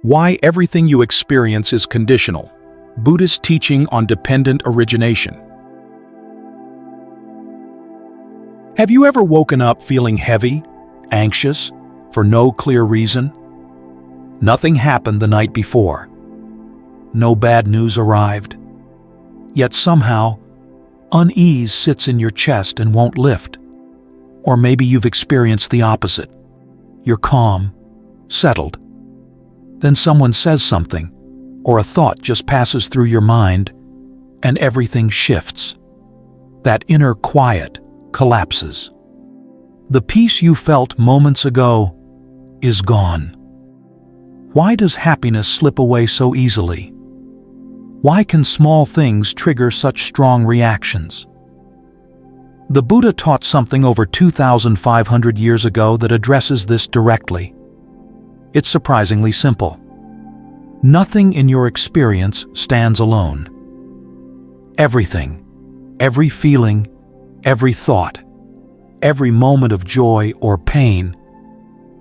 Why everything you experience is conditional. Buddhist teaching on dependent origination. Have you ever woken up feeling heavy, anxious, for no clear reason? Nothing happened the night before. No bad news arrived. Yet somehow, unease sits in your chest and won't lift. Or maybe you've experienced the opposite. You're calm, settled. Then someone says something, or a thought just passes through your mind, and everything shifts. That inner quiet collapses. The peace you felt moments ago is gone. Why does happiness slip away so easily? Why can small things trigger such strong reactions? The Buddha taught something over 2,500 years ago that addresses this directly. It's surprisingly simple. Nothing in your experience stands alone. Everything, every feeling, every thought, every moment of joy or pain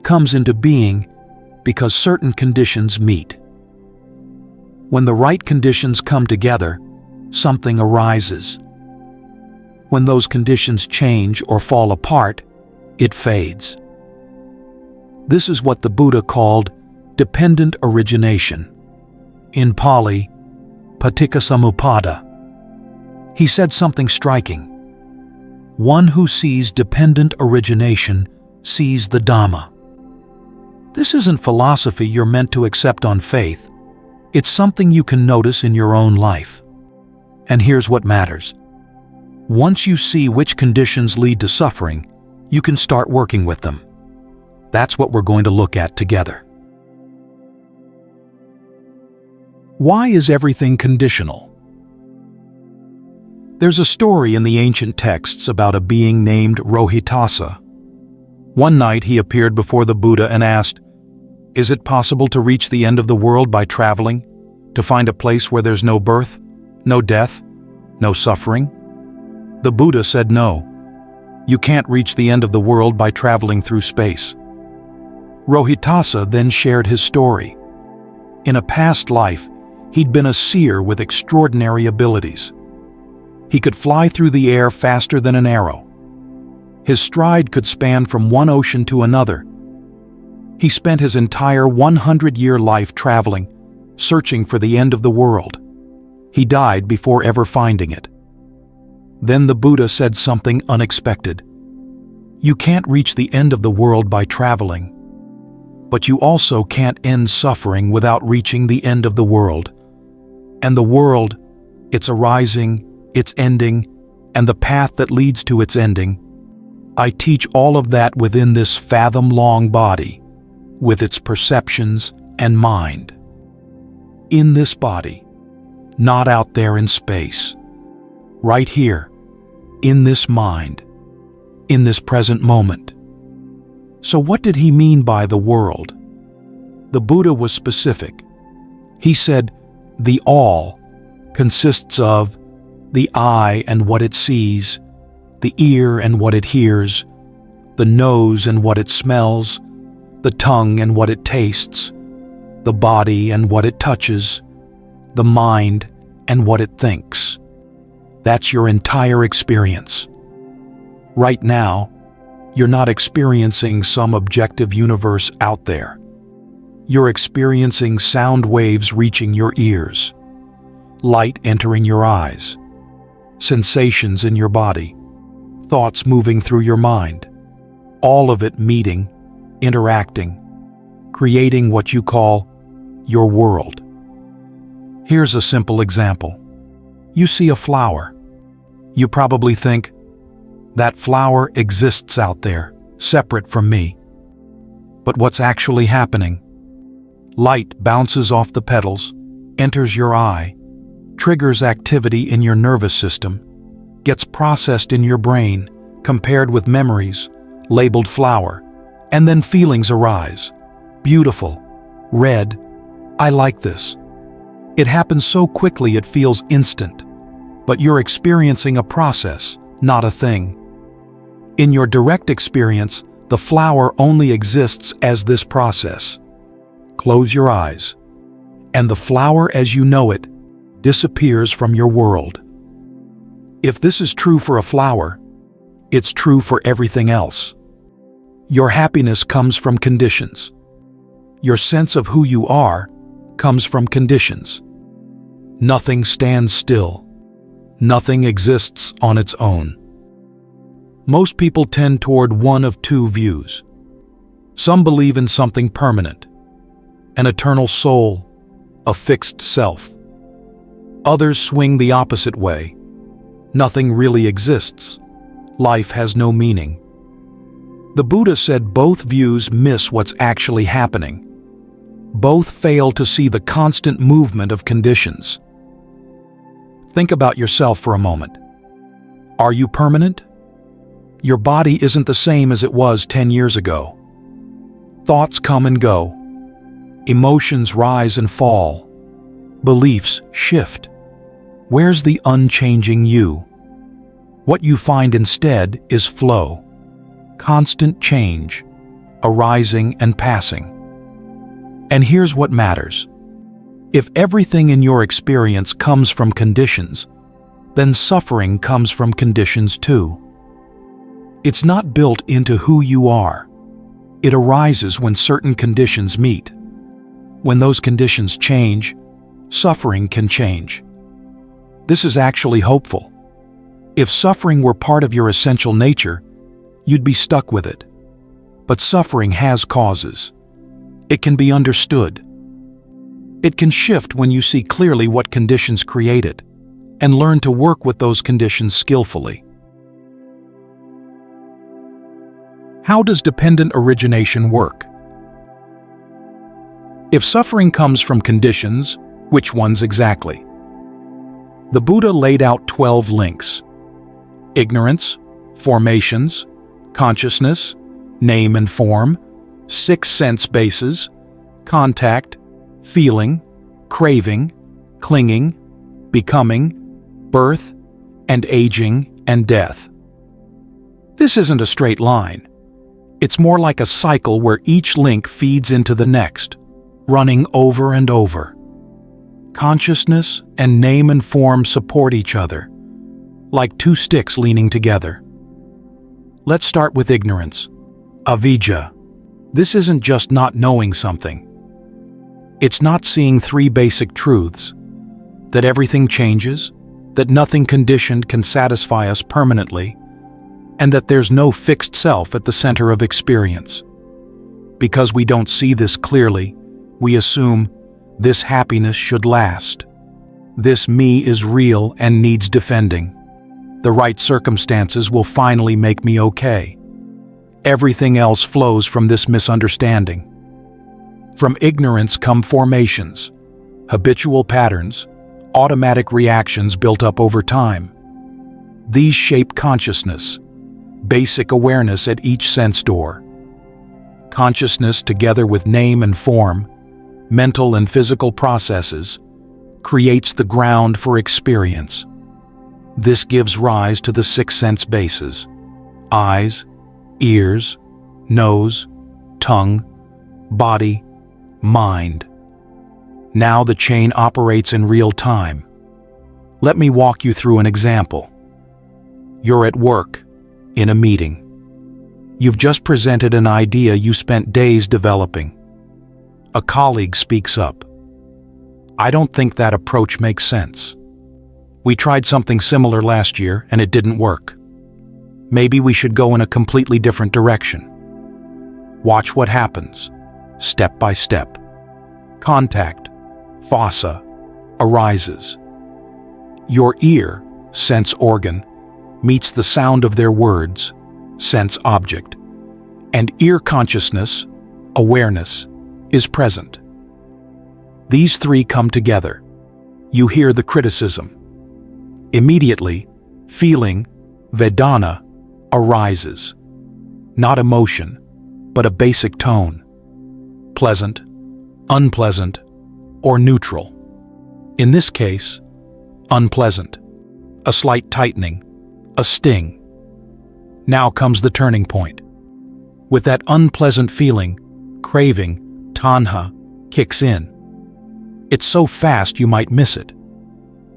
comes into being because certain conditions meet. When the right conditions come together, something arises. When those conditions change or fall apart, it fades. This is what the Buddha called dependent origination. In Pali, paticcasamuppada. He said something striking. One who sees dependent origination sees the Dhamma. This isn't philosophy you're meant to accept on faith. It's something you can notice in your own life. And here's what matters. Once you see which conditions lead to suffering, you can start working with them. That's what we're going to look at together. Why is everything conditional? There's a story in the ancient texts about a being named Rohitasa. One night he appeared before the Buddha and asked, "Is it possible to reach the end of the world by traveling, to find a place where there's no birth, no death, no suffering?" The Buddha said no. You can't reach the end of the world by traveling through space. Rohitasa then shared his story. In a past life, he'd been a seer with extraordinary abilities. He could fly through the air faster than an arrow. His stride could span from one ocean to another. He spent his entire 100-year life traveling, searching for the end of the world. He died before ever finding it. Then the Buddha said something unexpected. You can't reach the end of the world by traveling, but you also can't end suffering without reaching the end of the world. And the world, its arising, its ending, and the path that leads to its ending, I teach all of that within this fathom-long body, with its perceptions and mind. In this body, not out there in space. Right here, in this mind, in this present moment. So what did he mean by the world? The Buddha was specific. He said, the all consists of the eye and what it sees, the ear and what it hears, the nose and what it smells, the tongue and what it tastes, the body and what it touches, the mind and what it thinks. That's your entire experience. Right now, you're not experiencing some objective universe out there. You're experiencing sound waves reaching your ears, light entering your eyes, sensations in your body, thoughts moving through your mind, all of it meeting, interacting, creating what you call your world. Here's a simple example. You see a flower. You probably think, that flower exists out there, separate from me. But what's actually happening? Light bounces off the petals, enters your eye, triggers activity in your nervous system, gets processed in your brain, compared with memories, labeled flower, and then feelings arise. Beautiful, red, I like this. It happens so quickly it feels instant, but you're experiencing a process, not a thing. In your direct experience, the flower only exists as this process. close your eyes, and the flower as you know it disappears from your world. If this is true for a flower, it's true for everything else. Your happiness comes from conditions. Your sense of who you are comes from conditions. Nothing stands still. Nothing exists on its own. Most people tend toward one of two views. Some believe in something permanent, an eternal soul, a fixed self. Others swing the opposite way. Nothing really exists. Life has no meaning. The Buddha said both views miss what's actually happening. Both fail to see the constant movement of conditions. Think about yourself for a moment. Are you permanent? Your body isn't the same as it was 10 years ago. Thoughts come and go. Emotions rise and fall. Beliefs shift. Where's the unchanging you? What you find instead is flow. Constant change, arising and passing. And here's what matters. If everything in your experience comes from conditions, then suffering comes from conditions too. It's not built into who you are. It arises when certain conditions meet. When those conditions change, suffering can change. This is actually hopeful. If suffering were part of your essential nature, you'd be stuck with it. But suffering has causes. It can be understood. It can shift when you see clearly what conditions create it, and learn to work with those conditions skillfully. How does dependent origination work? If suffering comes from conditions, which ones exactly? The Buddha laid out 12 links: ignorance, formations, consciousness, name and form, 6 sense bases, contact, feeling, craving, clinging, becoming, birth, and aging and death. This isn't a straight line. It's more like a cycle where each link feeds into the next, running over and over. Consciousness and name and form support each other, like two sticks leaning together. Let's start with ignorance. Avijja. This isn't just not knowing something. It's not seeing 3 basic truths: that everything changes, that nothing conditioned can satisfy us permanently, and that there's no fixed self at the center of experience. Because we don't see this clearly, we assume this happiness should last. This me is real and needs defending. The right circumstances will finally make me okay. Everything else flows from this misunderstanding. From ignorance come formations, habitual patterns, automatic reactions built up over time. These shape consciousness, basic awareness at each sense door. Consciousness, together with name and form, mental and physical processes, creates the ground for experience. This gives rise to the 6 sense bases: eyes, ears, nose, tongue, body, mind. Now the chain operates in real time. Let me walk you through an example. You're at work, in a meeting. You've just presented an idea you spent days developing. A colleague speaks up. "I don't think that approach makes sense. We tried something similar last year and it didn't work. Maybe we should go in a completely different direction." Watch what happens, step by step. Contact, phassa, arises. Your ear, sense organ, meets the sound of their words, sense object, and ear consciousness, awareness, is present. These 3 come together. You hear the criticism. Immediately, feeling, vedana, arises. Not emotion, but a basic tone. Pleasant, unpleasant, or neutral. In this case, unpleasant. A slight tightening, a sting. Now comes the turning point. With that unpleasant feeling, craving, tanha, kicks in. It's so fast you might miss it.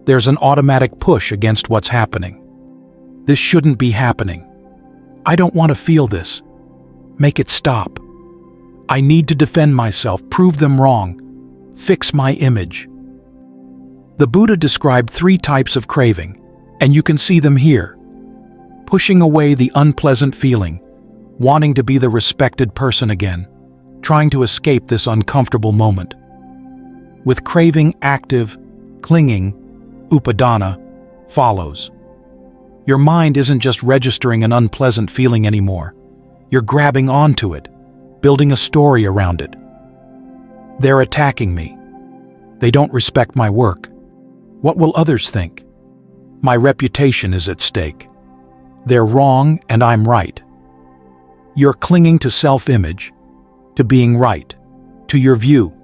There's an automatic push against what's happening. This shouldn't be happening. I don't want to feel this. Make it stop. I need to defend myself, prove them wrong, fix my image. The Buddha described 3 types of craving, and you can see them here. Pushing away the unpleasant feeling, wanting to be the respected person again, trying to escape this uncomfortable moment. With craving active, clinging, upadana, follows. Your mind isn't just registering an unpleasant feeling anymore. You're grabbing onto it, building a story around it. They're attacking me. They don't respect my work. What will others think? My reputation is at stake. They're wrong and I'm right. You're clinging to self-image, to being right, to your view,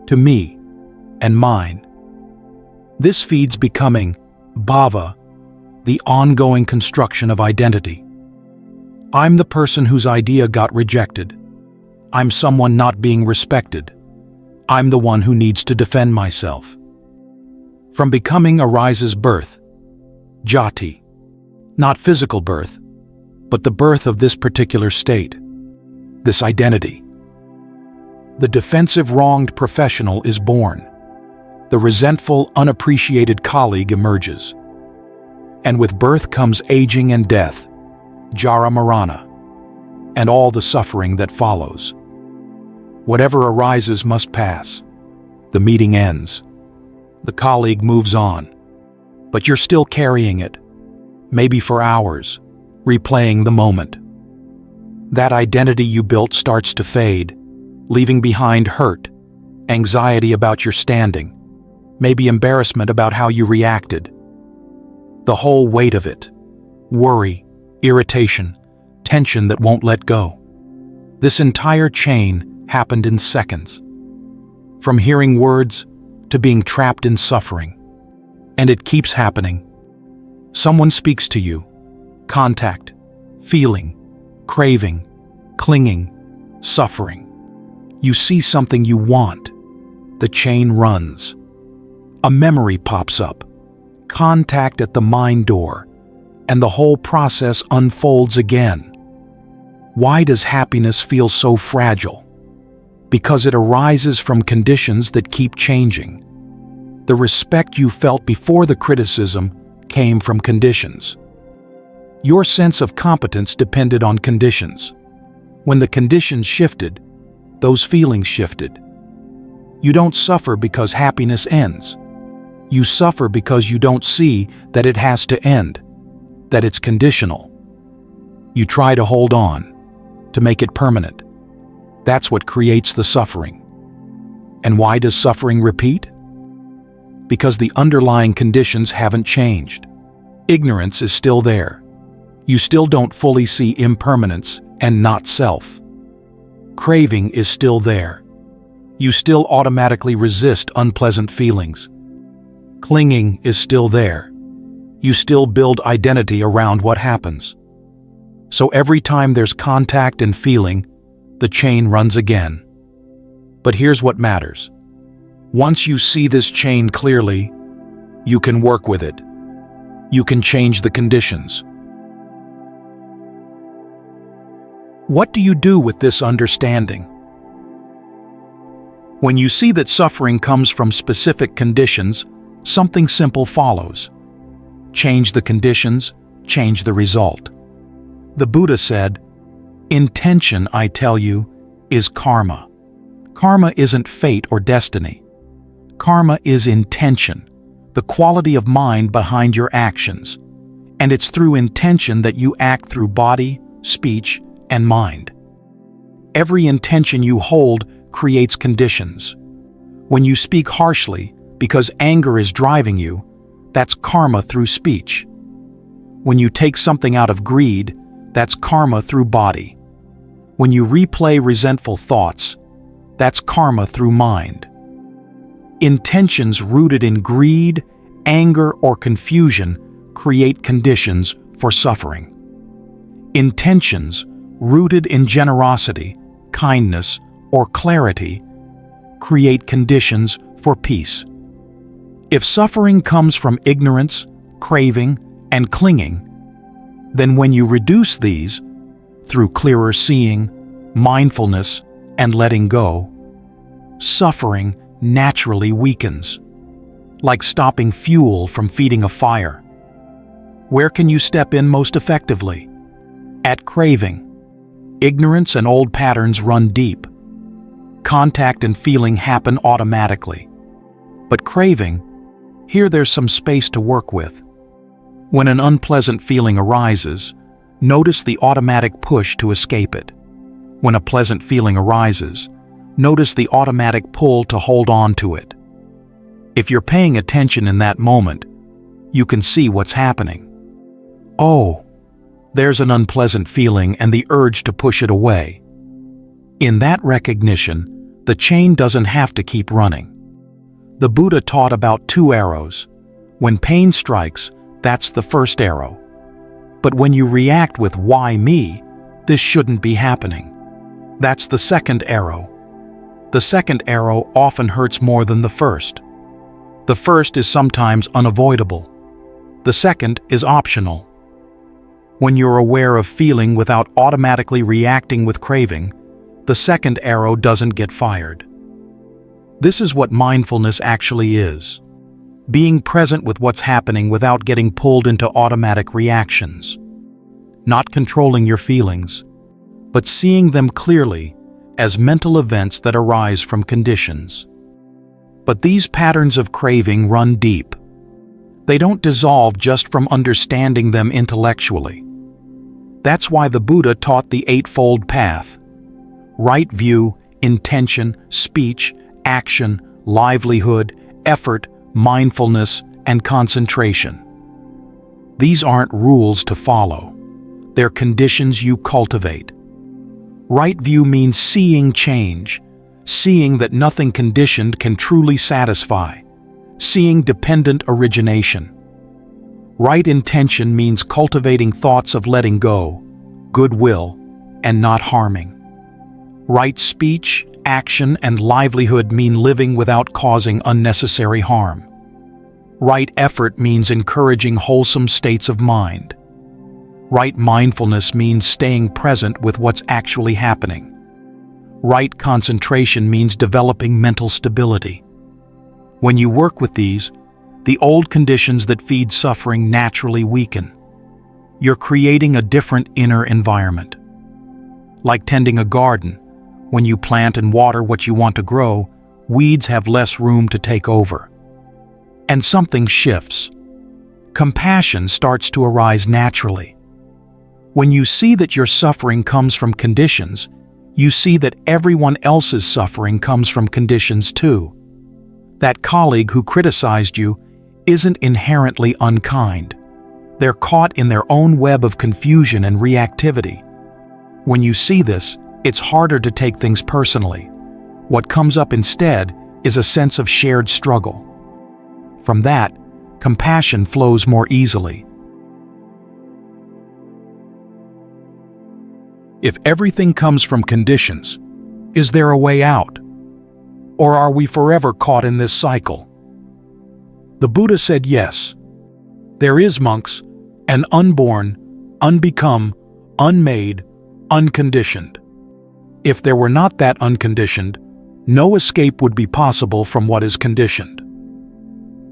to me and mine. This feeds becoming bhava, the ongoing construction of identity. I'm the person whose idea got rejected. I'm someone not being respected. I'm the one who needs to defend myself. From becoming arises birth, jati, not physical birth, but the birth of this particular state, this identity. The defensive wronged professional is born. The resentful, unappreciated colleague emerges. And with birth comes aging and death, jara marana, and all the suffering that follows. Whatever arises must pass. The meeting ends. The colleague moves on. But you're still carrying it, maybe for hours, replaying the moment. That identity you built starts to fade, leaving behind hurt, anxiety about your standing, maybe embarrassment about how you reacted. The whole weight of it, worry, irritation, tension that won't let go. This entire chain happened in seconds. From hearing words to being trapped in suffering. And it keeps happening. Someone speaks to you. Contact, feeling, craving, clinging, suffering. You see something you want. The chain runs. A memory pops up. Contact at the mind door. And the whole process unfolds again. Why does happiness feel so fragile? Because it arises from conditions that keep changing. The respect you felt before the criticism came from conditions. Your sense of competence depended on conditions. When the conditions shifted, those feelings shifted. You don't suffer because happiness ends. You suffer because you don't see that it has to end, that it's conditional. You try to hold on, to make it permanent. That's what creates the suffering. And why does suffering repeat? Because the underlying conditions haven't changed. Ignorance is still there. You still don't fully see impermanence and not self. Craving is still there. You still automatically resist unpleasant feelings. Clinging is still there. You still build identity around what happens. So every time there's contact and feeling, the chain runs again. But here's what matters. Once you see this chain clearly, you can work with it. You can change the conditions. What do you do with this understanding? When you see that suffering comes from specific conditions, something simple follows. Change the conditions, change the result. The Buddha said, "Intention, I tell you, is karma." Karma isn't fate or destiny. Karma is intention, the quality of mind behind your actions. And it's through intention that you act through body, speech, and mind. Every intention you hold creates conditions. When you speak harshly because anger is driving you, that's karma through speech. When you take something out of greed, that's karma through body. When you replay resentful thoughts, that's karma through mind. Intentions rooted in greed, anger, or confusion create conditions for suffering. Intentions rooted in generosity, kindness, or clarity create conditions for peace. If suffering comes from ignorance, craving, and clinging, then when you reduce these, through clearer seeing, mindfulness, and letting go, suffering naturally weakens, like stopping fuel from feeding a fire. Where can you step in most effectively? At craving. Ignorance and old patterns run deep. Contact and feeling happen automatically. But craving, here there's some space to work with. When an unpleasant feeling arises, notice the automatic push to escape it. When a pleasant feeling arises, notice the automatic pull to hold on to it. If you're paying attention in that moment, you can see what's happening. Oh, there's an unpleasant feeling and the urge to push it away. In that recognition, the chain doesn't have to keep running. The Buddha taught about 2 arrows. When pain strikes, that's the first arrow. But when you react with "why me?" this shouldn't be happening. That's the second arrow. The second arrow often hurts more than the first. The first is sometimes unavoidable. The second is optional. When you're aware of feeling without automatically reacting with craving, the second arrow doesn't get fired. This is what mindfulness actually is. Being present with what's happening without getting pulled into automatic reactions. Not controlling your feelings, but seeing them clearly as mental events that arise from conditions. But these patterns of craving run deep. They don't dissolve just from understanding them intellectually. That's why the Buddha taught the Eightfold Path: right view, intention, speech, action, livelihood, effort, mindfulness, and concentration. These aren't rules to follow. They're conditions you cultivate. Right view means seeing change, seeing that nothing conditioned can truly satisfy, seeing dependent origination. Right intention means cultivating thoughts of letting go, goodwill, and not harming. Right speech, action, and livelihood mean living without causing unnecessary harm. Right effort means encouraging wholesome states of mind. Right mindfulness means staying present with what's actually happening. Right concentration means developing mental stability. When you work with these, the old conditions that feed suffering naturally weaken. You're creating a different inner environment. Like tending a garden, when you plant and water what you want to grow, weeds have less room to take over. And something shifts. Compassion starts to arise naturally. When you see that your suffering comes from conditions, you see that everyone else's suffering comes from conditions too. That colleague who criticized you isn't inherently unkind. They're caught in their own web of confusion and reactivity. When you see this, it's harder to take things personally. What comes up instead is a sense of shared struggle. From that, compassion flows more easily. If everything comes from conditions, is there a way out? Or are we forever caught in this cycle? The Buddha said yes. There is, monks, an unborn, unbecome, unmade, unconditioned. If there were not that unconditioned, no escape would be possible from what is conditioned.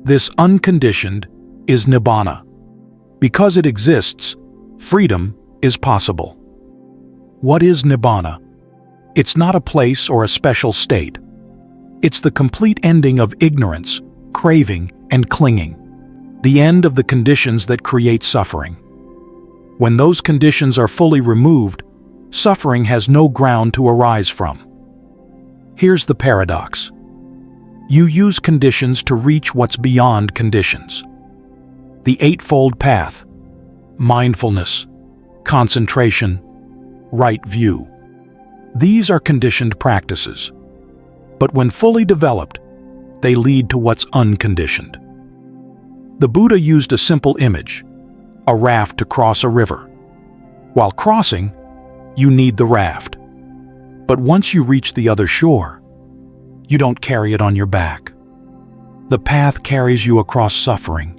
This unconditioned is nibbana. Because it exists, freedom is possible. What is nibbana? It's not a place or a special state. It's the complete ending of ignorance, craving, and clinging. The end of the conditions that create suffering. When those conditions are fully removed, suffering has no ground to arise from. Here's the paradox. You use conditions to reach what's beyond conditions. The Eightfold Path, mindfulness, concentration, right view. These are conditioned practices. But when fully developed, they lead to what's unconditioned. The Buddha used a simple image, a raft to cross a river. While crossing, you need the raft. But once you reach the other shore, You don't carry it on your back. The path carries you across suffering.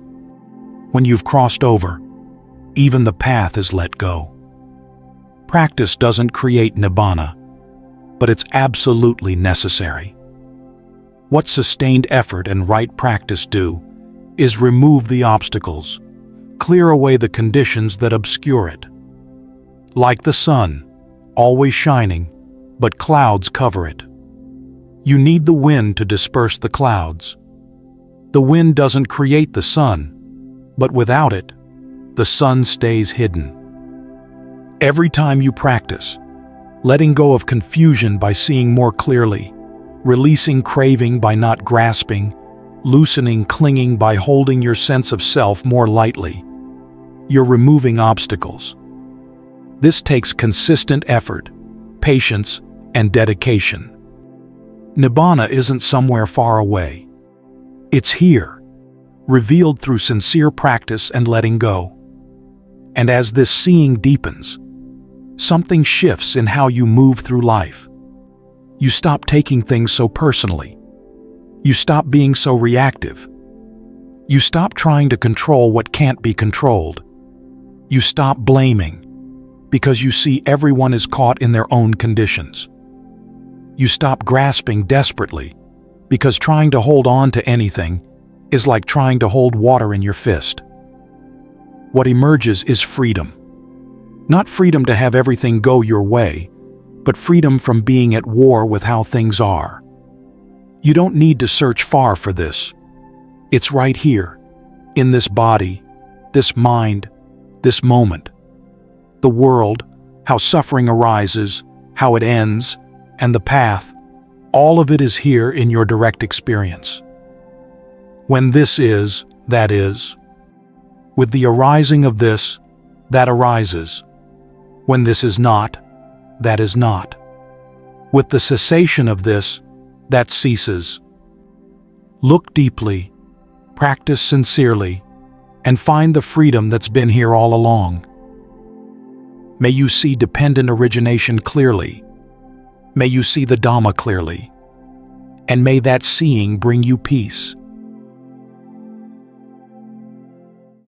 When you've crossed over, even the path is let go. Practice doesn't create nibbana, but it's absolutely necessary. What sustained effort and right practice do is remove the obstacles, clear away the conditions that obscure it. Like the sun, always shining, but clouds cover it. You need the wind to disperse the clouds. The wind doesn't create the sun, but without it, the sun stays hidden. Every time you practice, letting go of confusion by seeing more clearly, releasing craving by not grasping, loosening clinging by holding your sense of self more lightly, you're removing obstacles. This takes consistent effort, patience, and dedication. Nibbana isn't somewhere far away. It's here, revealed through sincere practice and letting go. And as this seeing deepens, something shifts in how you move through life. You stop taking things so personally. You stop being so reactive. You stop trying to control what can't be controlled. You stop blaming, because you see everyone is caught in their own conditions. You stop grasping desperately, because trying to hold on to anything is like trying to hold water in your fist. What emerges is freedom. Not freedom to have everything go your way, but freedom from being at war with how things are. You don't need to search far for this. It's right here, in this body, this mind, this moment. The world, how suffering arises, how it ends, and the path, all of it is here in your direct experience. When this is, that is. With the arising of this, that arises. When this is not, that is not. With the cessation of this, that ceases. Look deeply, practice sincerely, and find the freedom that's been here all along. May you see dependent origination clearly. May you see the Dhamma clearly. And may that seeing bring you peace.